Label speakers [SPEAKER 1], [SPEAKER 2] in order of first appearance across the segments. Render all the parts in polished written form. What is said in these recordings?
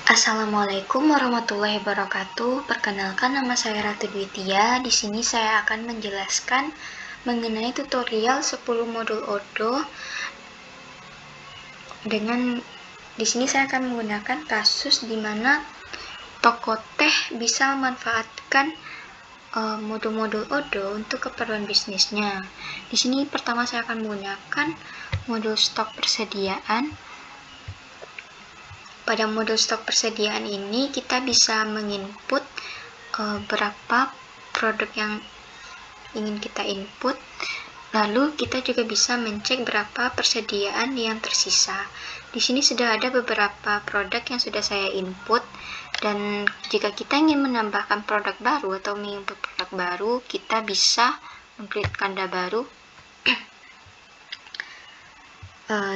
[SPEAKER 1] Assalamualaikum warahmatullahi wabarakatuh. Perkenalkan, nama saya Ratu Dwitia. Di sini saya akan menjelaskan mengenai tutorial 10 modul Odoo. Di sini saya akan menggunakan kasus di mana toko teh bisa memanfaatkan modul-modul Odoo untuk keperluan bisnisnya. Di sini pertama saya akan menggunakan modul stok persediaan. Pada modul stok persediaan ini kita bisa menginput berapa produk yang ingin kita input, lalu kita juga bisa mencek berapa persediaan yang tersisa. Di sini sudah ada beberapa produk yang sudah saya input, dan jika kita ingin menambahkan produk baru atau menginput produk baru, kita bisa mengklik tanda baru.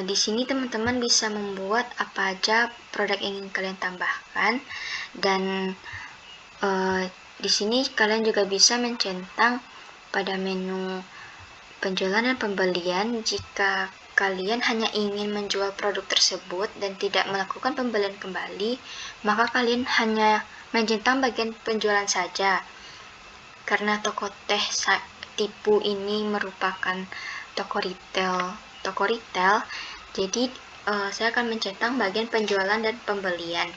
[SPEAKER 1] Di sini teman-teman bisa membuat apa aja produk yang ingin kalian tambahkan, dan di sini kalian juga bisa mencentang pada menu penjualan dan pembelian. Jika kalian hanya ingin menjual produk tersebut dan tidak melakukan pembelian kembali, maka kalian hanya mencentang bagian penjualan saja. Karena toko teh tipu ini merupakan toko retail, jadi saya akan mencentang bagian penjualan dan pembelian,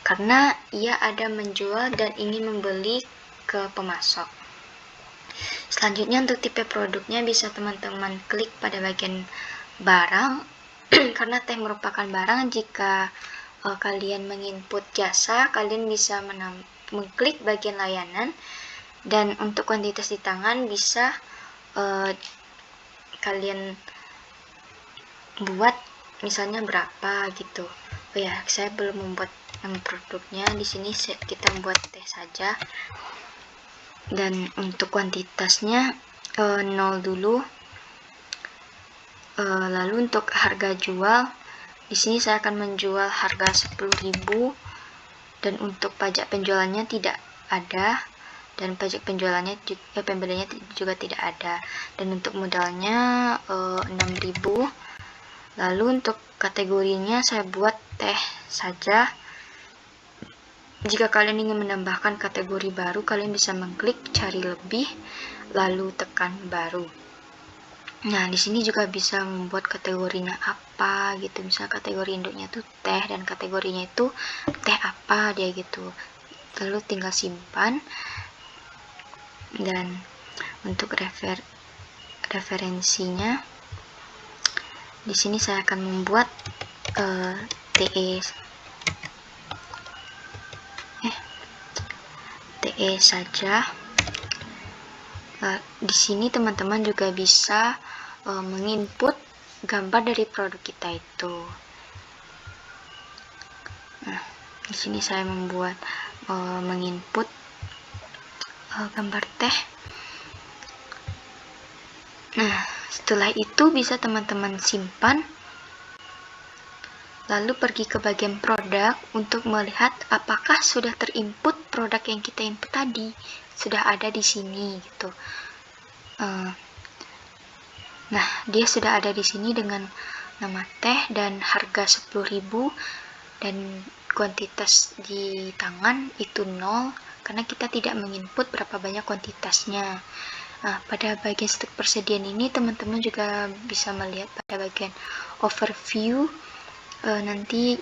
[SPEAKER 1] karena ia ada menjual dan ingin membeli ke pemasok. Selanjutnya, untuk tipe produknya bisa teman-teman klik pada bagian barang. Karena teh merupakan barang, jika kalian menginput jasa, kalian bisa mengklik bagian layanan. Dan untuk kuantitas di tangan bisa kalian buat misalnya berapa gitu. Oh ya, saya belum membuat nama produknya. Di sini kita membuat teh saja. Dan untuk kuantitasnya 0 dulu. Lalu untuk harga jual, di sini saya akan menjual harga 10.000, dan untuk pajak penjualannya tidak ada, dan pajak penjualannya juga, pembeliannya juga tidak ada. Dan untuk modalnya 6.000. Lalu untuk kategorinya saya buat teh saja. Jika kalian ingin menambahkan kategori baru, kalian bisa mengklik cari lebih, lalu tekan baru. Nah, di sini juga bisa membuat kategorinya apa gitu. Misal kategori induknya itu teh, dan kategorinya itu teh apa dia gitu. Lalu tinggal simpan. Dan untuk referensinya, di sini saya akan membuat TE saja. Di sini teman-teman juga bisa menginput gambar dari produk kita itu. Nah, di sini saya membuat menginput gambar teh. Nah, setelah itu bisa teman-teman simpan, lalu pergi ke bagian produk untuk melihat apakah sudah terinput produk yang kita input tadi. Sudah ada di sini gitu. Nah, dia sudah ada di sini dengan nama teh dan harga 10.000, dan kuantitas di tangan itu 0 karena kita tidak menginput berapa banyak kuantitasnya. Nah, pada bagian stok persediaan ini teman-teman juga bisa melihat pada bagian overview nanti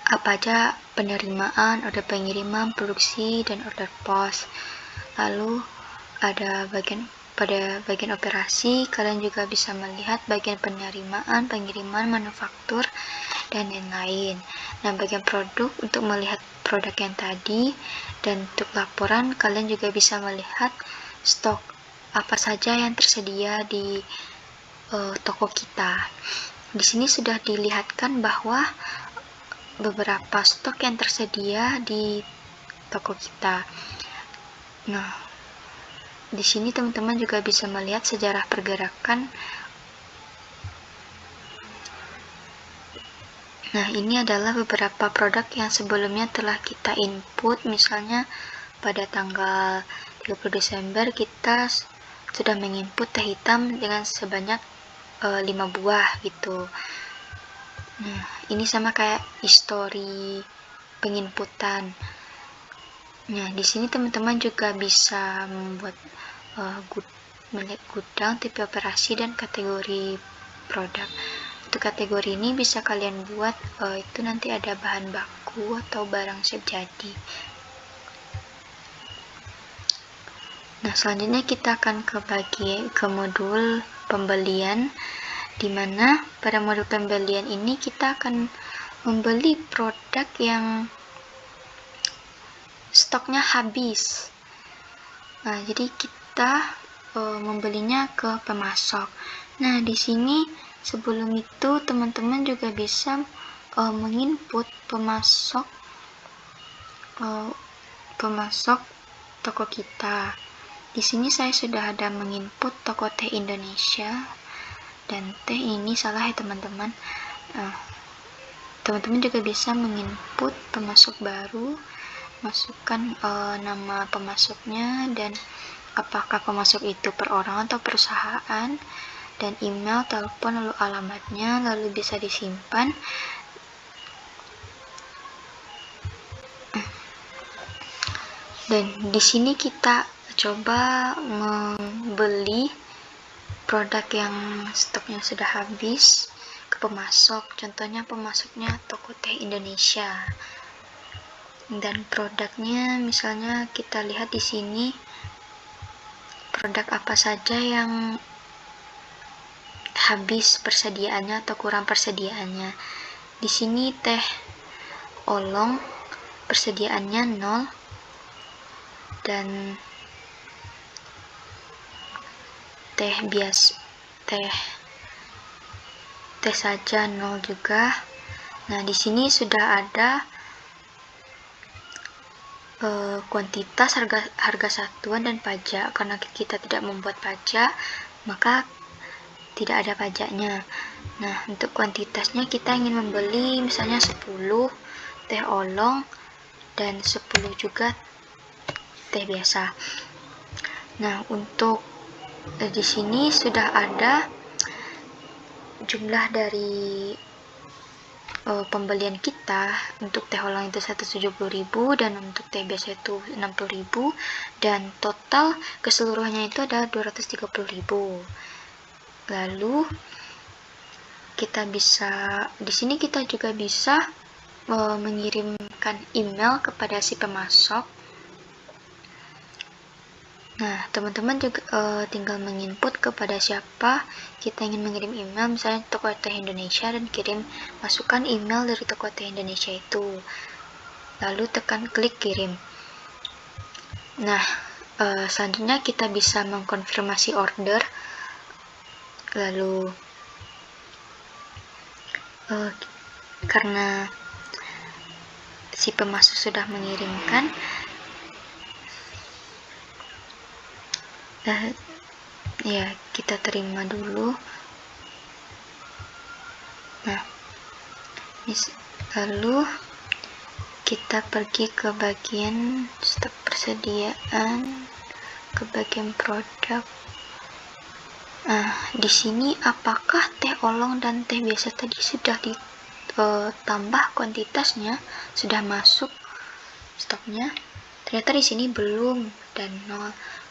[SPEAKER 1] apa aja penerimaan, order pengiriman, produksi, dan order pos. Lalu ada pada bagian operasi, kalian juga bisa melihat bagian penerimaan, pengiriman, manufaktur, dan lain-lain. Nah, bagian produk untuk melihat produk yang tadi, dan untuk laporan kalian juga bisa melihat stok apa saja yang tersedia di toko kita. Di sini sudah dilihatkan bahwa beberapa stok yang tersedia di toko kita. Nah, di sini teman-teman juga bisa melihat sejarah pergerakan. Nah, ini adalah beberapa produk yang sebelumnya telah kita input. Misalnya pada tanggal 30 Desember kita sudah menginput teh hitam dengan sebanyak 5 buah gitu. Nah, ini sama kayak history penginputan. Nah, di sini teman-teman juga bisa membuat gudang, tipe operasi, dan kategori produk. Untuk kategori ini bisa kalian buat itu nanti ada bahan baku atau barang siap jadi. Nah, selanjutnya kita akan ke modul pembelian, di mana pada modul pembelian ini kita akan membeli produk yang stoknya habis. Nah, jadi kita membelinya ke pemasok. Nah, di sini sebelum itu teman-teman juga bisa menginput pemasok toko kita. Di sini saya sudah ada menginput toko teh Indonesia, dan teh ini salah ya teman-teman. Teman-teman juga bisa menginput pemasok baru, masukkan nama pemasoknya dan apakah pemasok itu perorangan atau perusahaan, dan email, telepon, lalu alamatnya, lalu bisa disimpan. Dan di sini kita coba membeli produk yang stoknya sudah habis ke pemasok. Contohnya pemasoknya toko teh Indonesia. Dan produknya misalnya kita lihat di sini produk apa saja yang habis persediaannya atau kurang persediaannya. Di sini teh oolong persediaannya 0, dan teh saja 0 juga. Nah, di sini sudah ada kuantitas, harga satuan, dan pajak. Karena kita tidak membuat pajak, maka tidak ada pajaknya. Nah, untuk kuantitasnya kita ingin membeli misalnya 10 teh oolong dan 10 juga teh biasa. Nah, untuk di sini sudah ada jumlah dari pembelian kita. Untuk teh oolong itu 170.000 dan untuk teh biasa itu 60.000, dan total keseluruhannya itu ada 230.000. Lalu kita bisa di sini kita juga bisa mengirimkan email kepada si pemasok. Nah, teman-teman juga tinggal menginput kepada siapa kita ingin mengirim email, misalnya toko teh Indonesia, dan masukkan email dari toko teh Indonesia itu. Lalu tekan klik kirim. Nah, selanjutnya kita bisa mengkonfirmasi order. Lalu karena si pemasok sudah mengirimkan, ya kita terima dulu. Nah, lalu kita pergi ke bagian stok persediaan, ke bagian produk. Nah, di sini apakah teh oolong dan teh biasa tadi sudah ditambah kuantitasnya, sudah masuk stoknya? Ternyata di sini belum dan 0.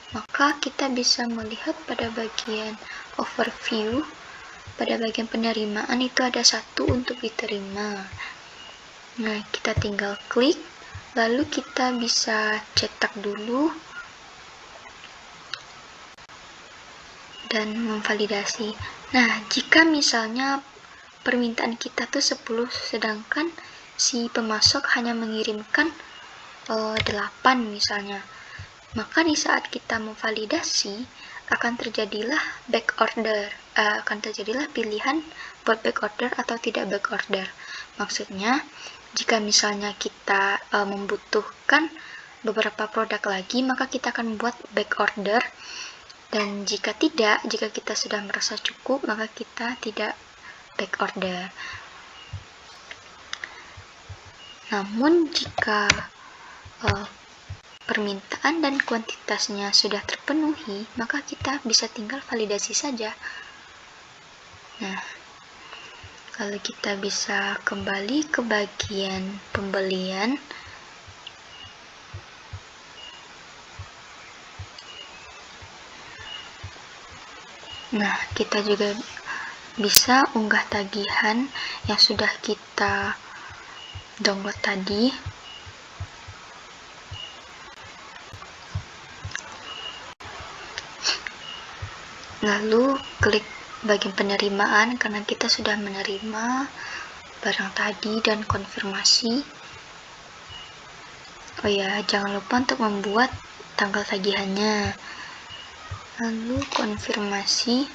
[SPEAKER 1] Maka kita bisa melihat pada bagian overview, pada bagian penerimaan itu ada 1 untuk diterima. Nah, kita tinggal klik, lalu kita bisa cetak dulu dan memvalidasi. Nah, jika misalnya permintaan kita tuh 10, sedangkan si pemasok hanya mengirimkan 8 misalnya, maka di saat kita memvalidasi akan terjadilah back order, akan terjadilah pilihan buat back order atau tidak back order. Maksudnya, jika misalnya kita membutuhkan beberapa produk lagi, maka kita akan buat back order, dan jika tidak, jika kita sudah merasa cukup, maka kita tidak back order. Namun jika permintaan dan kuantitasnya sudah terpenuhi, maka kita bisa tinggal validasi saja. Nah, Lalu kita bisa kembali ke bagian pembelian. Nah, kita juga bisa unggah tagihan yang sudah kita download tadi. Lalu klik bagian penerimaan karena kita sudah menerima barang tadi dan konfirmasi. Oh ya, jangan lupa untuk membuat tanggal tagihannya. Lalu konfirmasi.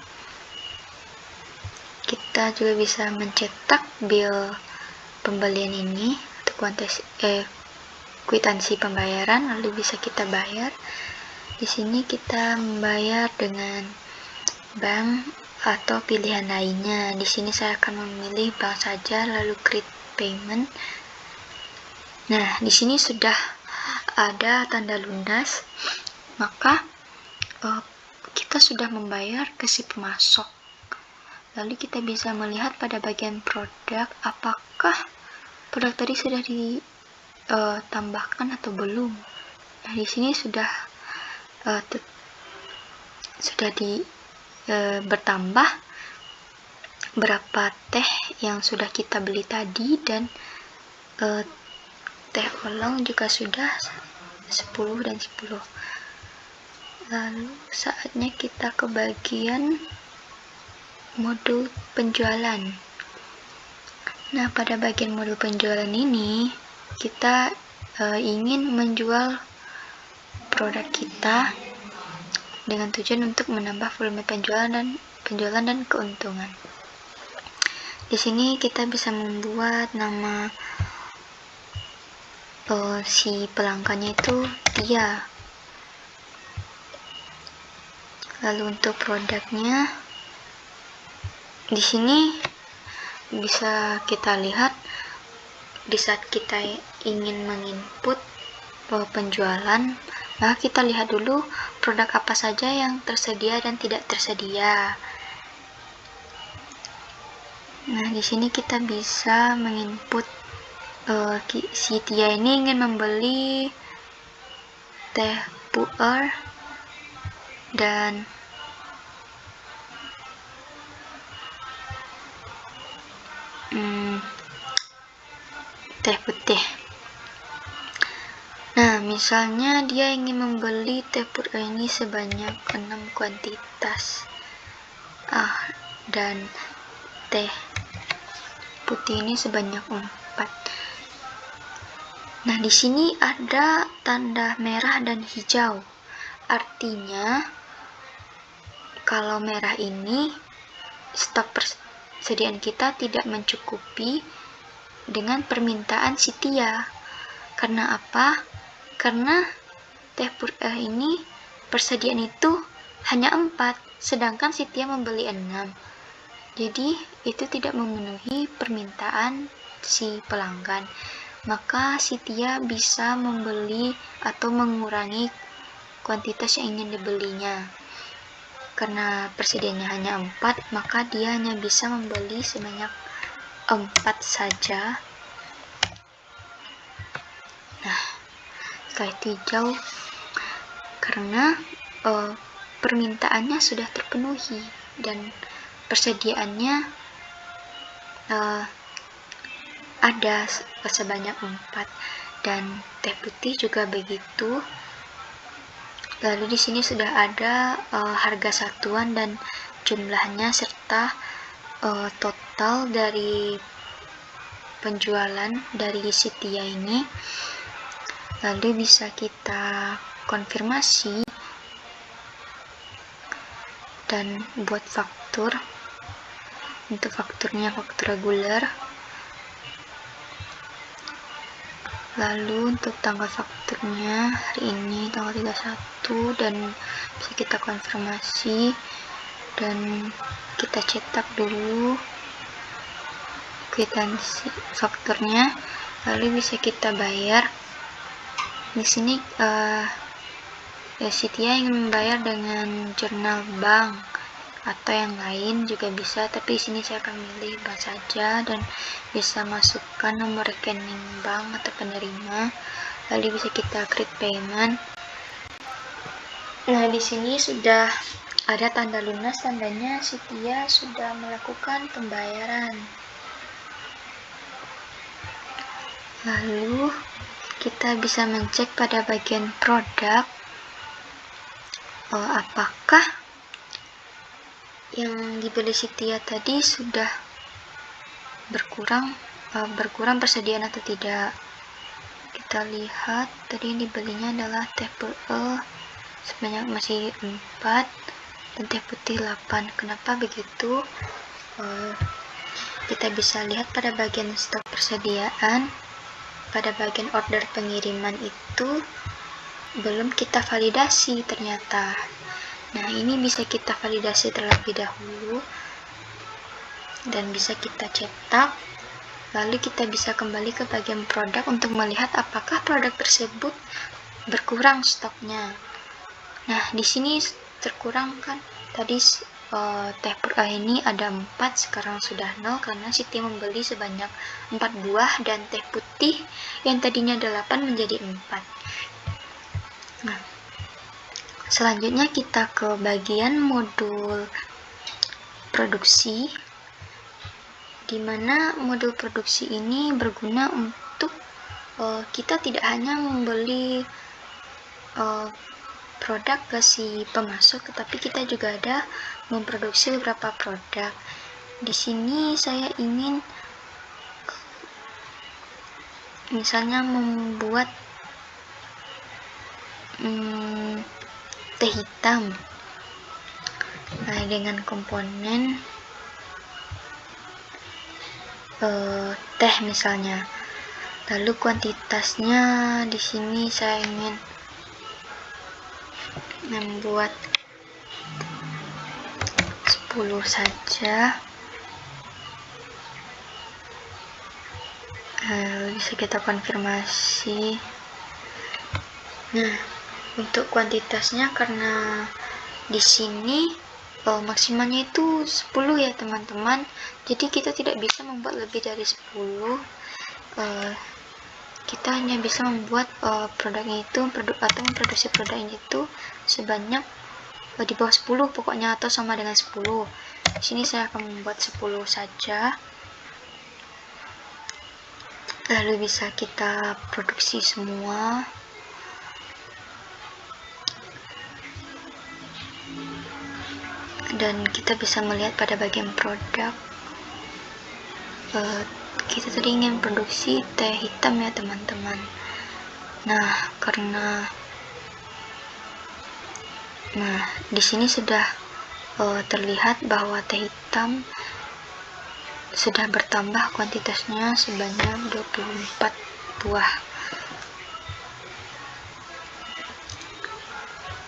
[SPEAKER 1] Kita juga bisa mencetak bill pembelian ini untuk kwitansi pembayaran, lalu bisa kita bayar. Di sini kita membayar dengan bank atau pilihan lainnya. Di sini saya akan memilih bank saja, lalu create payment. Nah, di sini sudah ada tanda lunas, maka kita sudah membayar ke si pemasok. Lalu kita bisa melihat pada bagian produk apakah produk tadi sudah ditambahkan atau belum. Nah, di sini sudah bertambah berapa teh yang sudah kita beli tadi, dan teh oolong juga sudah 10 dan 10. Lalu saatnya kita ke bagian modul penjualan. Nah, pada bagian modul penjualan ini kita ingin menjual produk kita dengan tujuan untuk menambah volume penjualan dan keuntungan. Di sini kita bisa membuat nama si pelanggannya itu dia. Lalu untuk produknya, di sini bisa kita lihat di saat kita ingin menginput penjualan, maka kita lihat dulu produk apa saja yang tersedia dan tidak tersedia. Nah, di sini kita bisa menginput si Tia ini ingin membeli teh puer dan teh putih. Nah, misalnya dia ingin membeli teh puer ini sebanyak 6 kuantitas, dan teh putih ini sebanyak 4. Nah, di sini ada tanda merah dan hijau. Artinya, kalau merah ini stok persediaan kita tidak mencukupi dengan permintaan si Tia. Karena apa? Karena teh puer ini persediaan itu hanya 4, sedangkan si Tia membeli 6. Jadi itu tidak memenuhi permintaan si pelanggan. Maka si Tia bisa membeli atau mengurangi kuantitas yang ingin dibelinya. Karena persediaannya hanya 4, maka dia hanya bisa membeli sebanyak 4 saja. Nah, setelah itu hijau karena permintaannya sudah terpenuhi dan persediaannya ada sebanyak 4, dan teh putih juga begitu. Lalu di sini sudah ada harga satuan dan jumlahnya serta total dari penjualan dari si Tia ini. Lalu bisa kita konfirmasi dan buat faktur. Untuk fakturnya faktur reguler. Lalu untuk tanggal fakturnya hari ini tanggal 31, dan bisa kita konfirmasi dan kita cetak dulu kwitansi fakturnya, lalu bisa kita bayar. Di sini si Tia ingin membayar dengan jurnal bank, atau yang lain juga bisa, tapi sini saya akan milih bank saja dan bisa masukkan nomor rekening bank atau penerima, lalu bisa kita create payment. Nah, di sini sudah ada tanda lunas, tandanya Cynthia sudah melakukan pembayaran. Lalu kita bisa mencek pada bagian produk apakah yang dibeli Cynthia tadi sudah berkurang persediaan atau tidak. Kita lihat tadi yang dibelinya adalah teh pearl sebanyak masih 4 dan teh putih 8. Kenapa begitu? Kita bisa lihat pada bagian stok persediaan, pada bagian order pengiriman itu belum kita validasi ternyata. Nah, ini bisa kita validasi terlebih dahulu dan bisa kita cetak, lalu kita bisa kembali ke bagian produk untuk melihat apakah produk tersebut berkurang stoknya. Nah, di sini terkurang kan, tadi teh pearl ini ada 4, sekarang sudah 0 karena Siti membeli sebanyak 4 buah, dan teh putih yang tadinya 8 menjadi 4. Nah, selanjutnya kita ke bagian modul produksi, di mana modul produksi ini berguna untuk kita tidak hanya membeli produk ke si pemasok, tetapi kita juga ada memproduksi beberapa produk. Di sini saya ingin misalnya membuat teh hitam dengan komponen teh misalnya. Lalu kuantitasnya di sini saya ingin membuat 10 saja. Bisa kita konfirmasi. Nah, untuk kuantitasnya karena di sini maksimalnya itu 10 ya teman-teman, jadi kita tidak bisa membuat lebih dari 10. Kita hanya bisa membuat produknya itu atau memproduksi produknya itu sebanyak di bawah 10 pokoknya, atau sama dengan 10. Di sini saya akan membuat 10 saja, lalu bisa kita produksi semua. Dan kita bisa melihat pada bagian produk, kita tadi ingin produksi teh hitam ya teman-teman. Nah, di sini sudah terlihat bahwa teh hitam sudah bertambah kuantitasnya sebanyak 24 buah.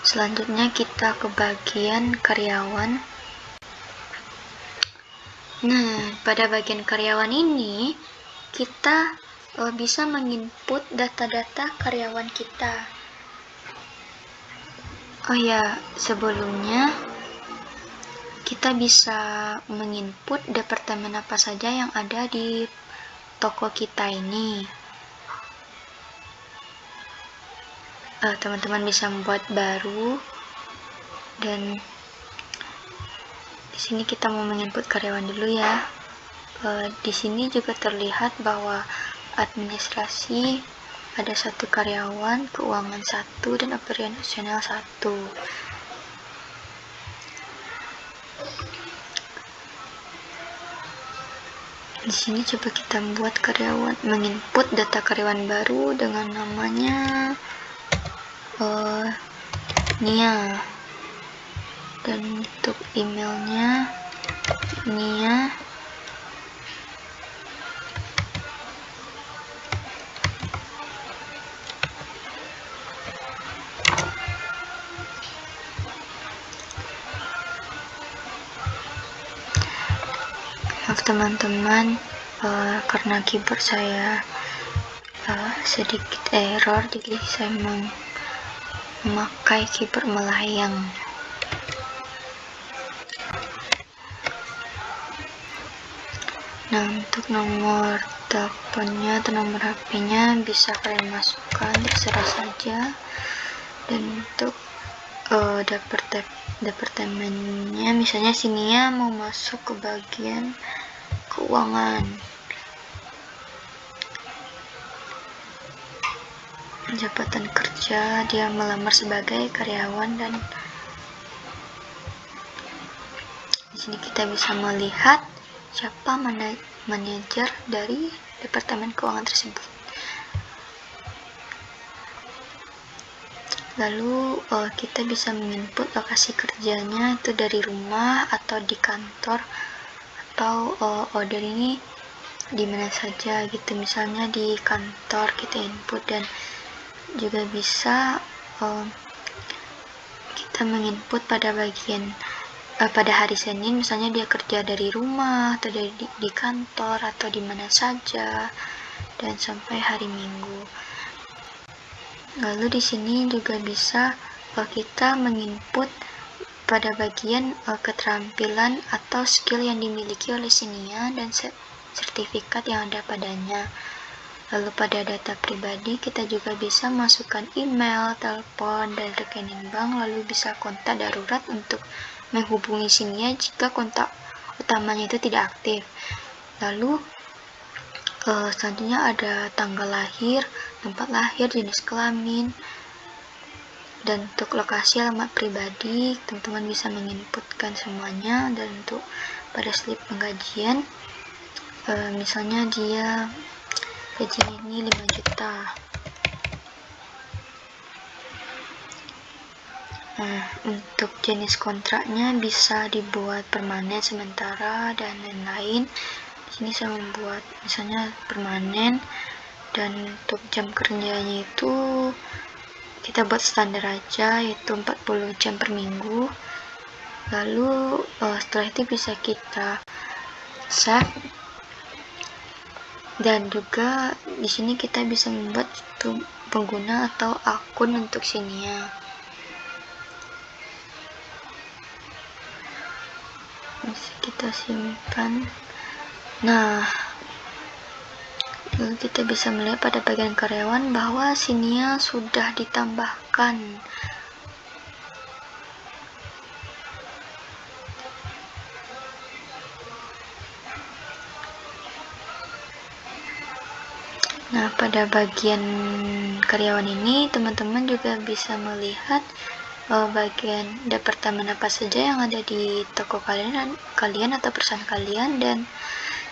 [SPEAKER 1] Selanjutnya kita ke bagian karyawan. Nah, pada bagian karyawan ini kita bisa menginput data-data karyawan kita. Oh ya, sebelumnya kita bisa menginput departemen apa saja yang ada di toko kita ini. Teman-teman bisa membuat baru, dan di sini kita mau menginput karyawan dulu ya. Di sini juga terlihat bahwa administrasi ada 1 karyawan, keuangan 1, dan operasional 1. Di sini coba kita membuat menginput data karyawan baru dengan namanya Nia, dan untuk emailnya Nia teman-teman, karena keyboard saya sedikit error, jadi saya memakai keyboard melayang. Nah, untuk nomor teleponnya atau nomor HP-nya bisa kalian masukkan, terserah saja. Dan untuk departemennya, misalnya sini ya mau masuk ke bagian keuangan, jabatan kerja, dia melamar sebagai karyawan, dan di sini kita bisa melihat siapa manajer dari departemen keuangan tersebut. Lalu kita bisa menginput lokasi kerjanya itu dari rumah atau di kantor, atau order ini di mana saja gitu. Misalnya di kantor kita input, dan juga bisa kita menginput pada bagian pada hari Senin, misalnya dia kerja dari rumah atau di kantor atau di mana saja, dan sampai hari Minggu. Lalu di sini juga bisa kita menginput pada bagian keterampilan atau skill yang dimiliki oleh Sinia dan sertifikat yang ada padanya. Lalu pada data pribadi kita juga bisa masukkan email, telepon, dan rekening bank, lalu bisa kontak darurat untuk menghubungi Sinia jika kontak utamanya itu tidak aktif. Lalu selanjutnya ada tanggal lahir, tempat lahir, jenis kelamin, dan untuk lokasi alamat pribadi teman-teman bisa menginputkan semuanya. Dan untuk pada slip penggajian, misalnya dia gajinya ini 5 juta. Nah, untuk jenis kontraknya bisa dibuat permanen, sementara, dan lain-lain. Di sini saya membuat misalnya permanen, dan untuk jam kerjanya itu kita buat standar aja, yaitu 40 jam per minggu. Lalu setelah itu bisa kita save, dan juga di sini kita bisa membuat pengguna atau akun untuk Sinia. Bisa kita simpan. Nah, lalu kita bisa melihat pada bagian karyawan bahwa Sinia sudah ditambahkan. Nah, pada bagian karyawan ini teman-teman juga bisa melihat bagian departemen apa saja yang ada di toko kalian atau perusahaan kalian, dan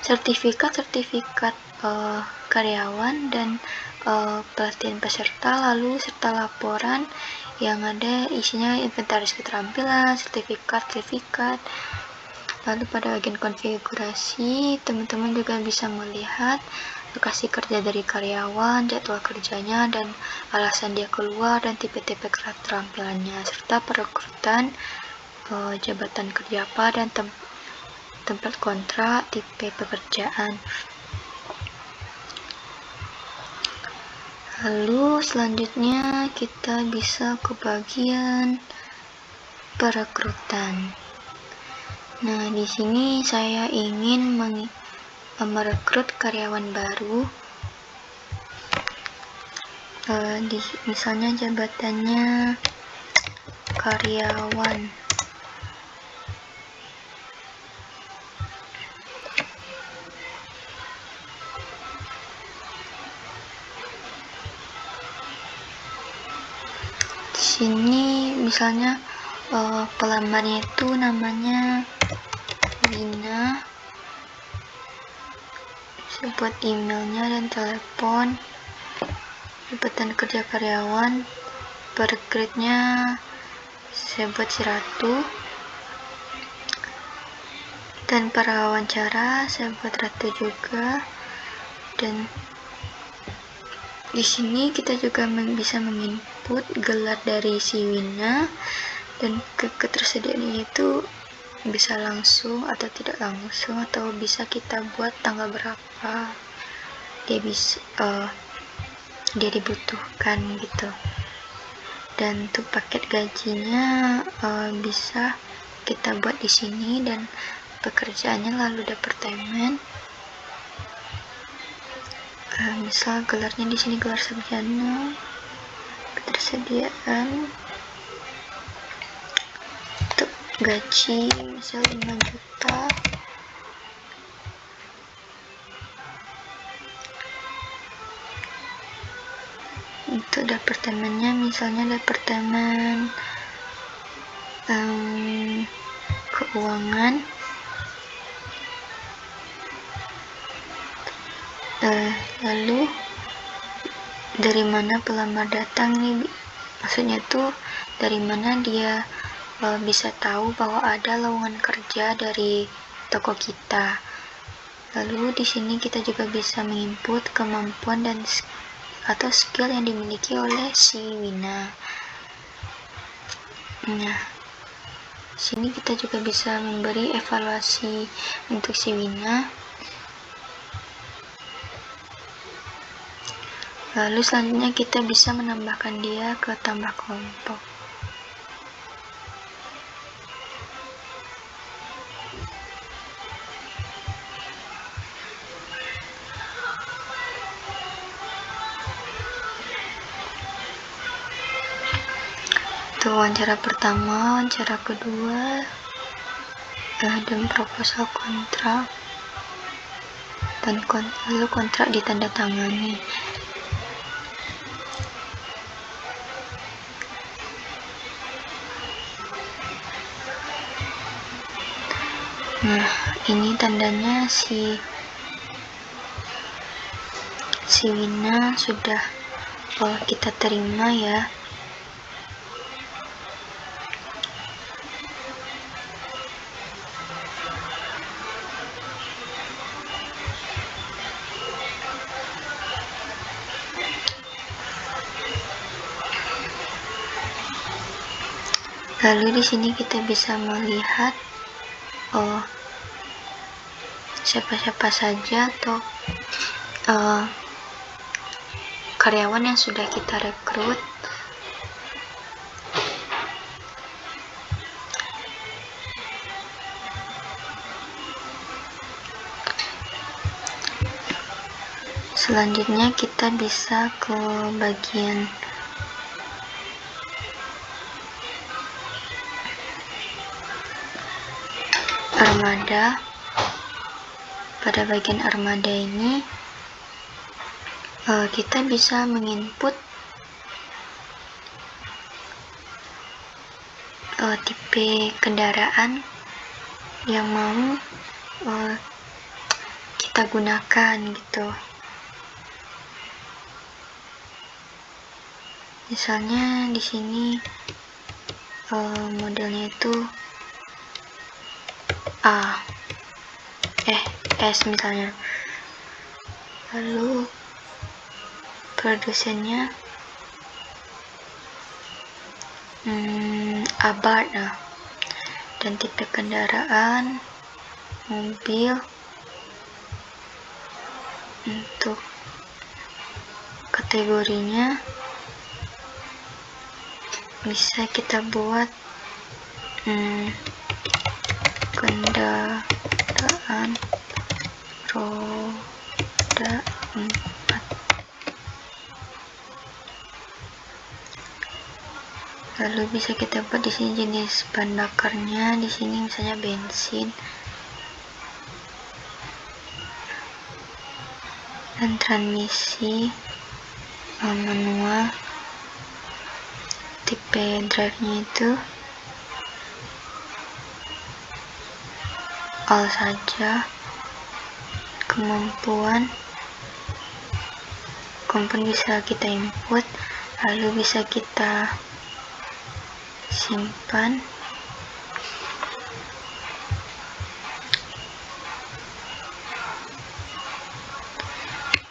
[SPEAKER 1] sertifikat karyawan, dan pelatihan peserta, lalu serta laporan yang ada isinya inventaris keterampilan, sertifikat. Lalu pada bagian konfigurasi teman-teman juga bisa melihat lokasi kerja dari karyawan, jadwal kerjanya, dan alasan dia keluar, dan tipe-tipe keterampilannya, serta perekrutan, jabatan kerja apa, dan tempat kontrak, tipe pekerjaan. Lalu selanjutnya kita bisa ke bagian perekrutan. Nah, di sini saya ingin merekrut karyawan baru. Misalnya jabatannya karyawan. Di sini misalnya pelamarnya itu namanya Wina. Saya buat emailnya dan telepon. Jabatan kerja karyawan, per grade-nya saya buat si Ratu, dan para wawancara saya buat Ratu juga. Dan di sini kita juga bisa menginput gelar dari si Wina, dan ketersediaannya itu bisa langsung atau tidak langsung, atau bisa kita buat tanggal berapa dia dibutuhkan gitu. Dan untuk paket gajinya bisa kita buat di sini, dan pekerjaannya lalu departemen. misal gelarnya di sini gelar sarjana, ketersediaan untuk gaji misal 5 juta, untuk departemennya misalnya departemen keuangan, lalu dari mana pelamar datang nih, maksudnya tuh dari mana dia bisa tahu bahwa ada lowongan kerja dari toko kita. Lalu di sini kita juga bisa menginput kemampuan dan atau skill yang dimiliki oleh si Wina. Nah, sini kita juga bisa memberi evaluasi untuk si Wina. Lalu selanjutnya kita bisa menambahkan dia ke tambah kelompok. Itu wawancara pertama, wawancara kedua, dan proposal kontrak, dan lalu kontrak ditandatangani. Nah, ini tandanya si Wina sudah kita terima ya. Lalu di sini kita bisa melihat siapa-siapa saja atau karyawan yang sudah kita rekrut. Selanjutnya kita bisa ke bagian armada. Pada bagian armada ini kita bisa menginput tipe kendaraan yang mau kita gunakan gitu. Misalnya di sini modelnya itu S misalnya. Lalu produsennya Abarth. Dan tipe kendaraan mobil. Untuk kategorinya bisa kita buat kendaraan roda 4. Lalu bisa kita buat di sini jenis bahan bakarnya, di sini misalnya bensin. Dan transmisi manual. Tipe drive-nya itu all saja. Kemampuan komponen bisa kita input, lalu bisa kita simpan.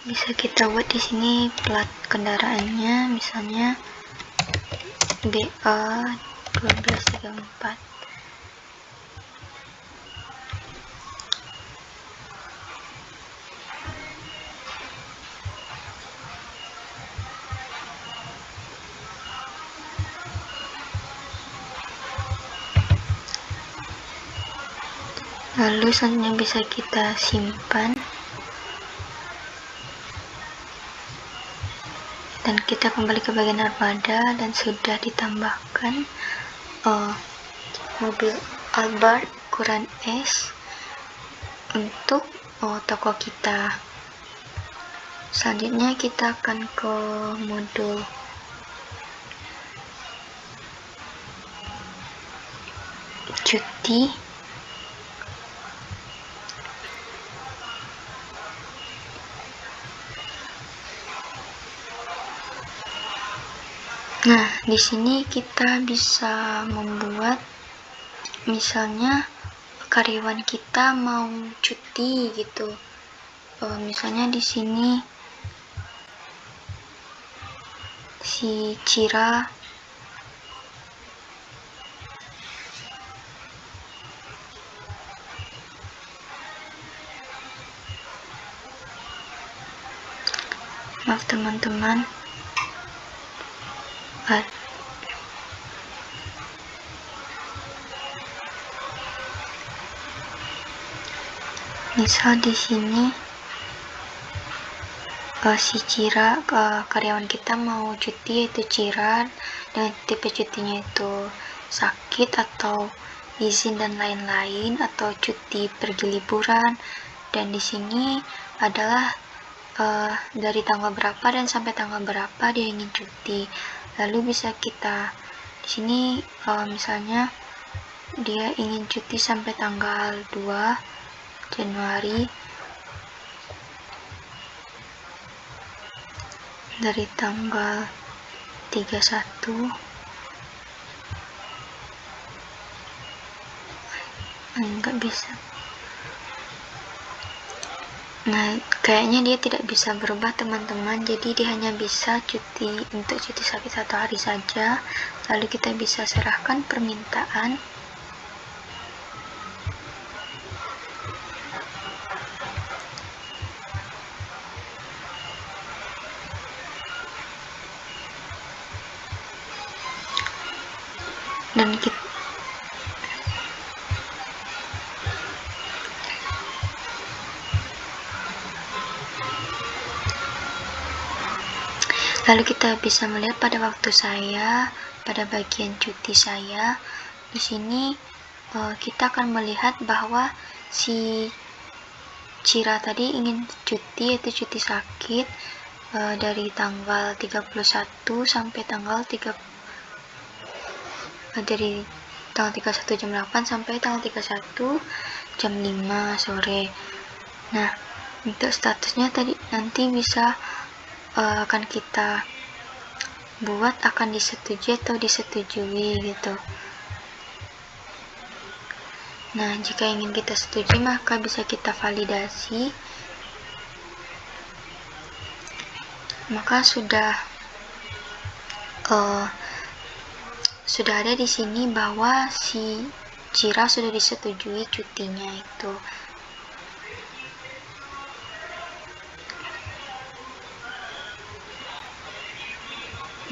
[SPEAKER 1] Bisa kita buat di sini plat kendaraannya, misalnya BA 1234. Lalu selanjutnya bisa kita simpan. Dan kita kembali ke bagian armada dan sudah ditambahkan mobil Alphard ukuran S untuk toko kita. Selanjutnya kita akan ke modul cuti. Nah, di sini kita bisa membuat, misalnya karyawan kita mau cuti gitu. Misalnya di sini si Cira maaf teman-teman, misal di sini si Cira, karyawan kita mau cuti, yaitu Cira, dan tipe cutinya itu sakit atau izin dan lain-lain, atau cuti pergi liburan. Dan di sini adalah dari tanggal berapa dan sampai tanggal berapa dia ingin cuti. Lalu bisa kita di sini misalnya dia ingin cuti sampai tanggal 2 Januari, dari tanggal 31 enggak bisa. Nah, kayaknya dia tidak bisa berubah teman-teman, jadi dia hanya bisa cuti untuk cuti sakit 1 hari saja. Lalu kita bisa serahkan permintaan. Dan kita lalu kita bisa melihat pada waktu saya, pada bagian cuti saya, di sini kita akan melihat bahwa si Cira tadi ingin cuti, yaitu cuti sakit, dari tanggal 31 sampai tanggal 31 jam 8 sampai tanggal 31 jam 5 sore. Nah, untuk statusnya tadi nanti bisa akan kita buat akan disetujui atau disetujui gitu. Nah, jika ingin kita setujui maka bisa kita validasi. Maka sudah ada di sini bahwa si Cira sudah disetujui cutinya itu.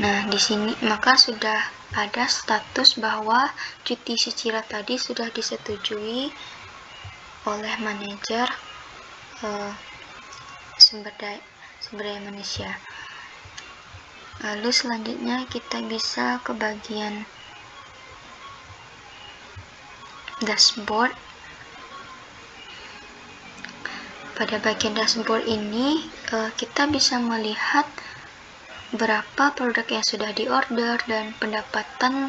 [SPEAKER 1] Nah, di sini maka sudah ada status bahwa cuti si Cira tadi sudah disetujui oleh manajer sumber daya manusia. Lalu selanjutnya kita bisa ke bagian dashboard. Pada bagian dashboard ini kita bisa melihat berapa produk yang sudah diorder dan pendapatan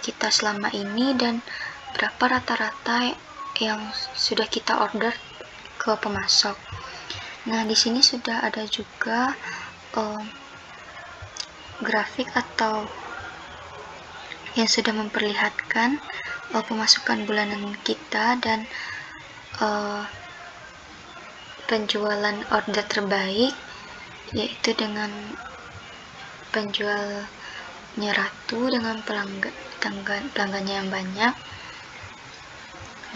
[SPEAKER 1] kita selama ini, dan berapa rata-rata yang sudah kita order ke pemasok. Nah, di sini sudah ada juga grafik atau yang sudah memperlihatkan pemasukan bulanan kita dan penjualan order terbaik, yaitu dengan penjualnya Ratu dengan pelanggannya yang banyak.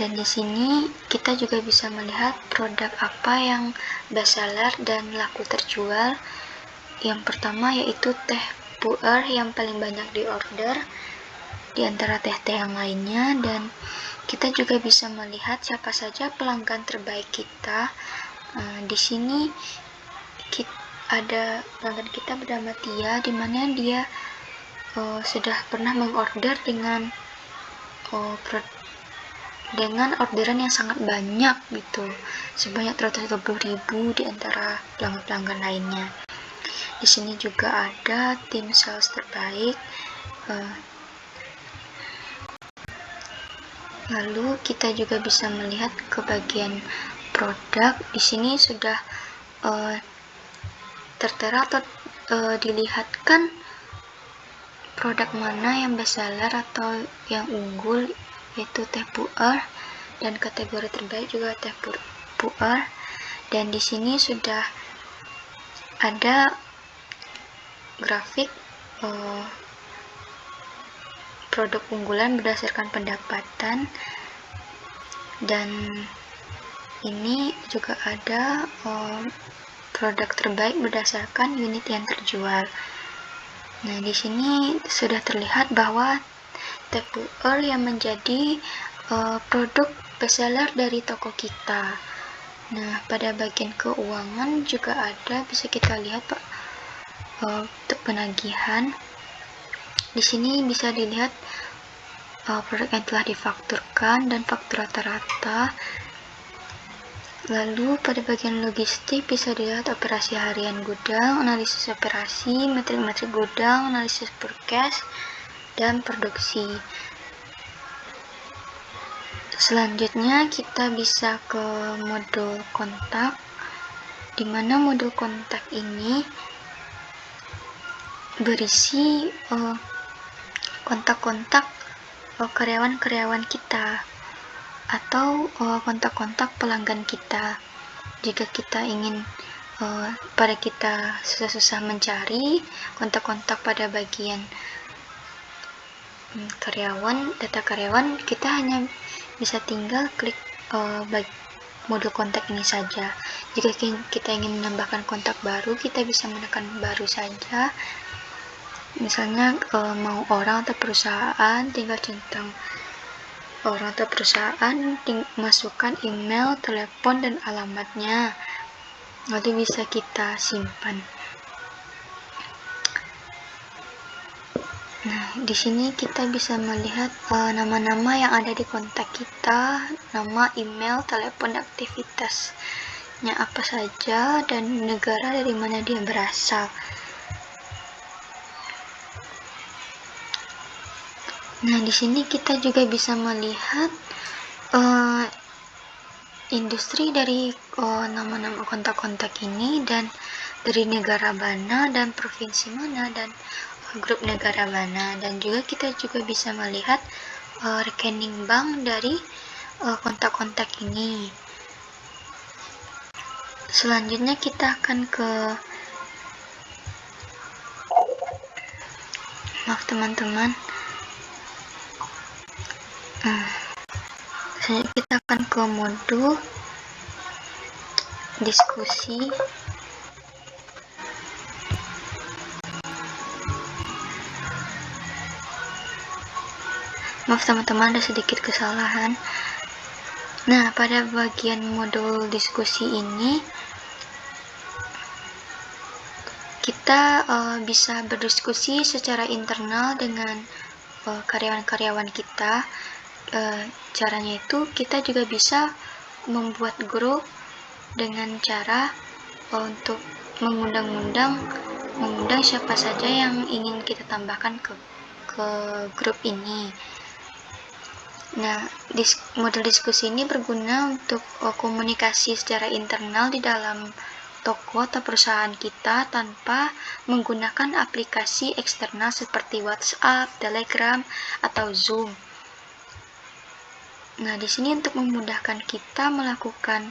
[SPEAKER 1] Dan di sini kita juga bisa melihat produk apa yang bestseller dan laku terjual. Yang pertama yaitu teh puer yang paling banyak diorder di antara teh-teh yang lainnya, dan kita juga bisa melihat siapa saja pelanggan terbaik kita. Di sini ada pelanggan kita bernama Tia, di mana dia sudah pernah mengorder dengan orderan yang sangat banyak gitu, sebanyak 130.000 di antara pelanggan-pelanggan lainnya. Di sini juga ada tim sales terbaik. Lalu kita juga bisa melihat ke bagian produk. Di sini sudah tertera atau dilihatkan produk mana yang bestseller atau yang unggul, yaitu teh puer, dan kategori terbaik juga teh puer. Dan di sini sudah ada grafik produk unggulan berdasarkan pendapatan, dan ini juga ada produk terbaik berdasarkan unit yang terjual. Nah, di sini sudah terlihat bahwa teh puer yang menjadi produk bestseller dari toko kita. Nah, pada bagian keuangan juga ada, bisa kita lihat Pak, untuk penagihan. Di sini bisa dilihat produk yang telah difakturkan dan faktur rata-rata. Lalu pada bagian logistik bisa dilihat operasi harian gudang, analisis operasi, metrik-metrik gudang, analisis forecast, dan produksi. Selanjutnya kita bisa ke modul kontak, di mana modul kontak ini berisi kontak-kontak karyawan-karyawan kita atau kontak-kontak pelanggan kita. Jika kita ingin pada kita susah-susah mencari kontak-kontak pada bagian data karyawan, kita hanya bisa tinggal klik modul kontak ini saja. Jika kita ingin menambahkan kontak baru, kita bisa menekan baru saja. Misalnya mau orang atau perusahaan, tinggal centang orang atau perusahaan, masukkan email, telepon, dan alamatnya, lalu bisa kita simpan. Nah, di sini kita bisa melihat nama-nama yang ada di kontak kita, nama, email, telepon, aktivitasnya apa saja, dan negara dari mana dia berasal. Nah, di sini kita juga bisa melihat industri dari nama-nama kontak-kontak ini, dan dari negara mana, dan provinsi mana, dan grup negara mana, dan juga kita juga bisa melihat rekening bank dari kontak-kontak ini. Selanjutnya kita akan ke teman-teman. Kita akan ke modul diskusi. Maaf teman-teman, ada sedikit kesalahan. Nah, pada bagian modul diskusi ini kita bisa berdiskusi secara internal dengan karyawan-karyawan kita. Caranya itu kita juga bisa membuat grup dengan cara untuk mengundang siapa saja yang ingin kita tambahkan ke grup ini. Nah, model diskusi ini berguna untuk komunikasi secara internal di dalam toko atau perusahaan kita tanpa menggunakan aplikasi eksternal seperti WhatsApp, Telegram, atau Zoom. Nah, di sini untuk memudahkan kita melakukan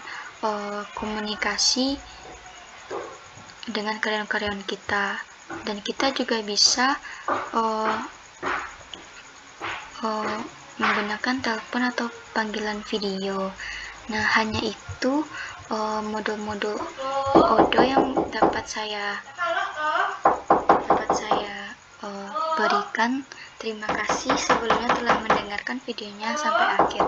[SPEAKER 1] komunikasi dengan karyawan-karyawan kita, dan kita juga bisa menggunakan telepon atau panggilan video. Nah, hanya itu modul-modul Odoo yang dapat saya berikan. Terima kasih sebelumnya telah mendengarkan videonya sampai akhir.